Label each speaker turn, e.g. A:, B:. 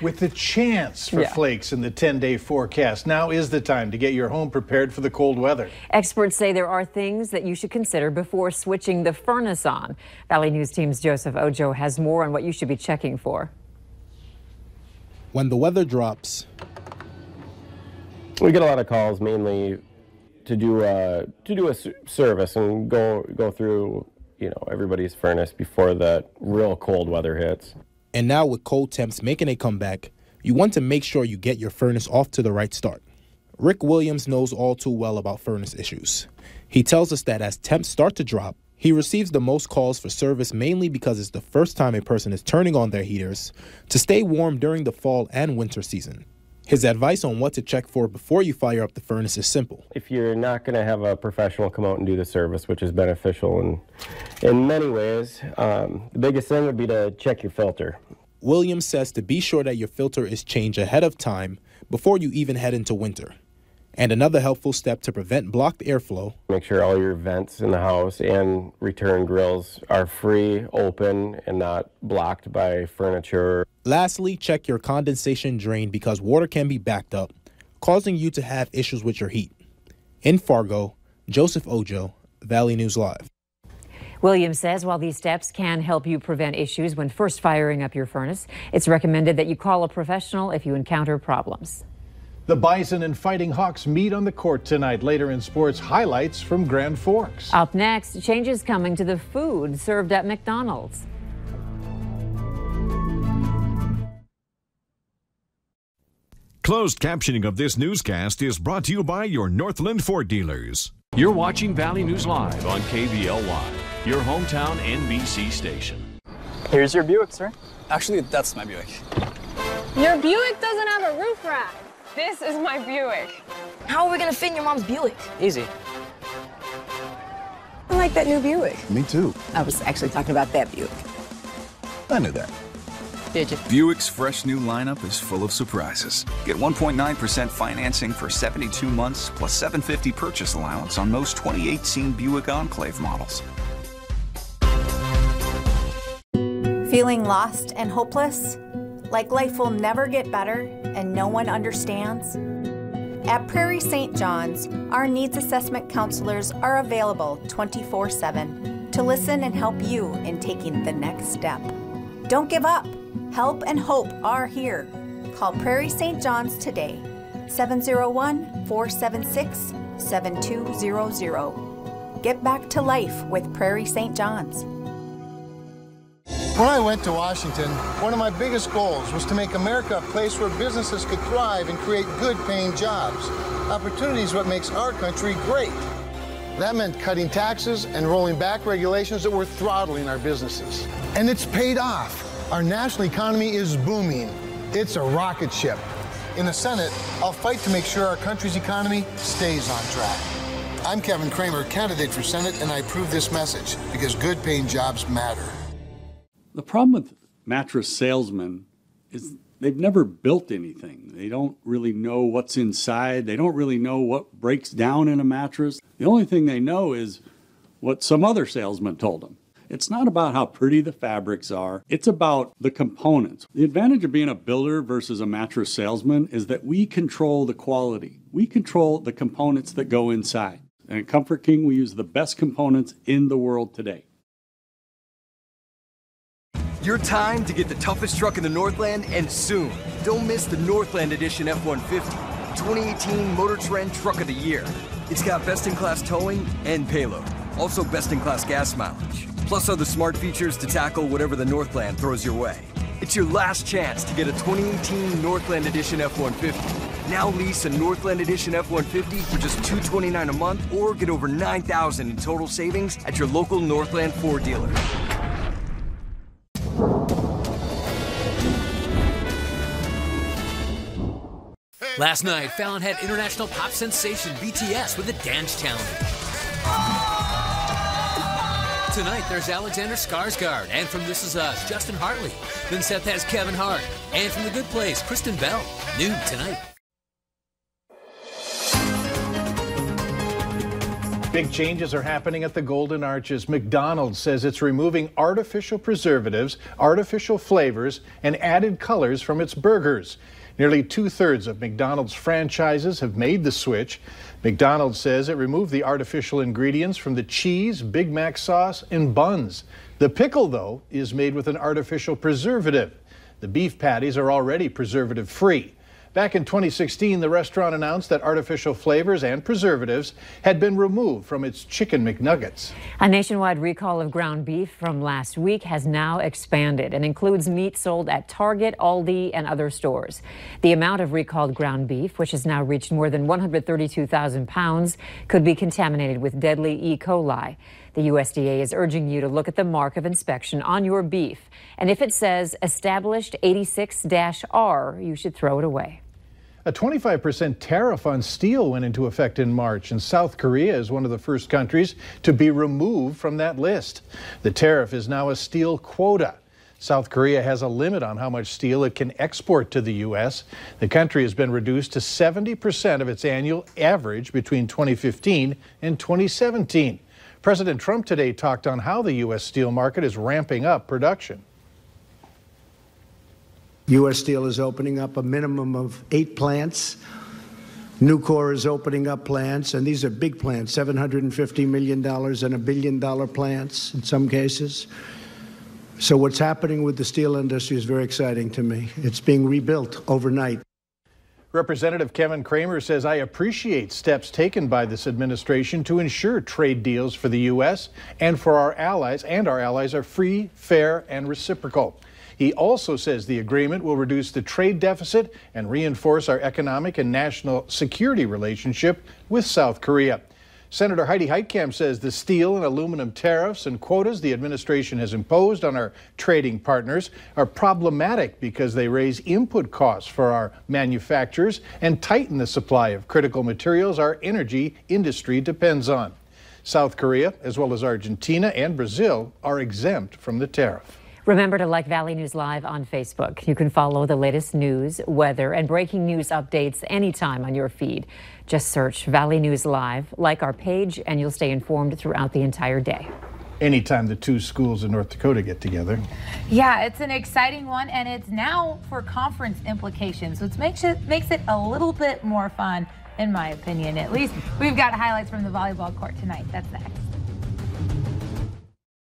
A: With the chance for flakes in the 10-day forecast, now is the time to get your home prepared for the cold weather.
B: Experts say there are things that you should consider before switching the furnace on. Valley News Team's Joseph Ojo has more on what you should be checking for.
C: When the weather drops,
D: we get a lot of calls mainly to do a service and go through, everybody's furnace before that real cold weather hits.
C: And now with cold temps making a comeback, you want to make sure you get your furnace off to the right start. Rick Williams knows all too well about furnace issues. He tells us that as temps start to drop, he receives the most calls for service mainly because it's the first time a person is turning on their heaters to stay warm during the fall and winter season. His advice on what to check for before you fire up the furnace is simple.
D: If you're not going to have a professional come out and do the service, which is beneficial in many ways, the biggest thing would be to check your filter.
C: Williams says to be sure that your filter is changed ahead of time before you even head into winter. And another helpful step to prevent blocked airflow.
D: Make sure all your vents in the house and return grills are free, open, and not blocked by furniture.
C: Lastly, check your condensation drain because water can be backed up, causing you to have issues with your heat. In Fargo, Joseph Ojo, Valley News Live.
B: Williams says while these steps can help you prevent issues when first firing up your furnace, it's recommended that you call a professional if you encounter problems.
A: The Bison and Fighting Hawks meet on the court tonight. Later in sports, highlights from Grand Forks.
B: Up next, changes coming to the food served at McDonald's.
E: Closed captioning of this newscast is brought to you by your Northland Ford dealers.
F: You're watching Valley News Live on KVLY, your hometown NBC station.
G: Here's your Buick, sir. Actually, that's my Buick.
H: Your Buick doesn't have a roof rack. This is my Buick.
I: How are we gonna fit in your mom's Buick?
G: Easy.
H: I like that new Buick.
J: Me too.
H: I was actually talking about that Buick.
J: I knew that.
H: Did you?
K: Buick's fresh new lineup is full of surprises. Get 1.9% financing for 72 months plus $750 purchase allowance on most 2018 Buick Enclave models.
L: Feeling lost and hopeless? Like life will never get better and no one understands? At Prairie St. John's, our needs assessment counselors are available 24/7 to listen and help you in taking the next step. Don't give up. Help and hope are here. Call Prairie St. John's today, 701-476-7200. Get back to life with Prairie St. John's.
M: When I went to Washington, one of my biggest goals was to make America a place where businesses could thrive and create good-paying jobs. Opportunity is what makes our country great. That meant cutting taxes and rolling back regulations that were throttling our businesses. And it's paid off. Our national economy is booming. It's a rocket ship. In the Senate, I'll fight to make sure our country's economy stays on track. I'm Kevin Kramer, candidate for Senate, and I approve this message because good-paying jobs matter.
N: The problem with mattress salesmen is they've never built anything. They don't really know what's inside. They don't really know what breaks down in a mattress. The only thing they know is what some other salesman told them. It's not about how pretty the fabrics are. It's about the components. The advantage of being a builder versus a mattress salesman is that we control the quality. We control the components that go inside. And at Comfort King, we use the best components in the world today.
O: Your time to get the toughest truck in the Northland, and soon. Don't miss the Northland Edition F-150, 2018 Motor Trend Truck of the Year. It's got best-in-class towing and payload, also best-in-class gas mileage, plus other smart features to tackle whatever the Northland throws your way. It's your last chance to get a 2018 Northland Edition F-150. Now lease a Northland Edition F-150 for just $229 a month, or get over $9,000 in total savings at your local Northland Ford dealer.
P: Last night, Fallon had international pop sensation BTS with a dance challenge. Tonight, there's Alexander Skarsgård, and from This Is Us, Justin Hartley. Then Seth has Kevin Hart, and from The Good Place, Kristen Bell. Noon tonight.
A: Big changes are happening at the Golden Arches. McDonald's says it's removing artificial preservatives, artificial flavors, and added colors from its burgers. Nearly 2/3 of McDonald's franchises have made the switch. McDonald's says it removed the artificial ingredients from the cheese, Big Mac sauce, and buns. The pickle, though, is made with an artificial preservative. The beef patties are already preservative-free. Back in 2016, the restaurant announced that artificial flavors and preservatives had been removed from its Chicken McNuggets.
B: A nationwide recall of ground beef from last week has now expanded and includes meat sold at Target, Aldi, and other stores. The amount of recalled ground beef, which has now reached more than 132,000 pounds, could be contaminated with deadly E. coli. The USDA is urging you to look at the mark of inspection on your beef. And if it says established 86-R, you should throw it away.
A: A 25% tariff on steel went into effect in March, and South Korea is one of the first countries to be removed from that list. The tariff is now a steel quota. South Korea has a limit on how much steel it can export to the U.S. The country has been reduced to 70% of its annual average between 2015 and 2017. President Trump today talked on how the U.S. steel market is ramping up production.
Q: U.S. Steel is opening up a minimum of 8 plants. Nucor is opening up plants, and these are big plants, $750 million and $1 billion plants in some cases. So what's happening with the steel industry is very exciting to me. It's being rebuilt overnight.
A: Representative Kevin Cramer says, I appreciate steps taken by this administration to ensure trade deals for the U.S. and for our allies, and our allies are free, fair, and reciprocal. He also says the agreement will reduce the trade deficit and reinforce our economic and national security relationship with South Korea. Senator Heidi Heitkamp says the steel and aluminum tariffs and quotas the administration has imposed on our trading partners are problematic because they raise input costs for our manufacturers and tighten the supply of critical materials our energy industry depends on. South Korea, as well as Argentina and Brazil, are exempt from the tariff.
B: Remember to like Valley News Live on Facebook. You can follow the latest news, weather, and breaking news updates anytime on your feed. Just search Valley News Live, like our page, and you'll stay informed throughout the entire day.
A: Anytime the two schools in North Dakota get together.
R: Yeah, it's an exciting one, and it's now for conference implications, which makes it a little bit more fun, in my opinion, at least. We've got highlights from the volleyball court tonight. That's next.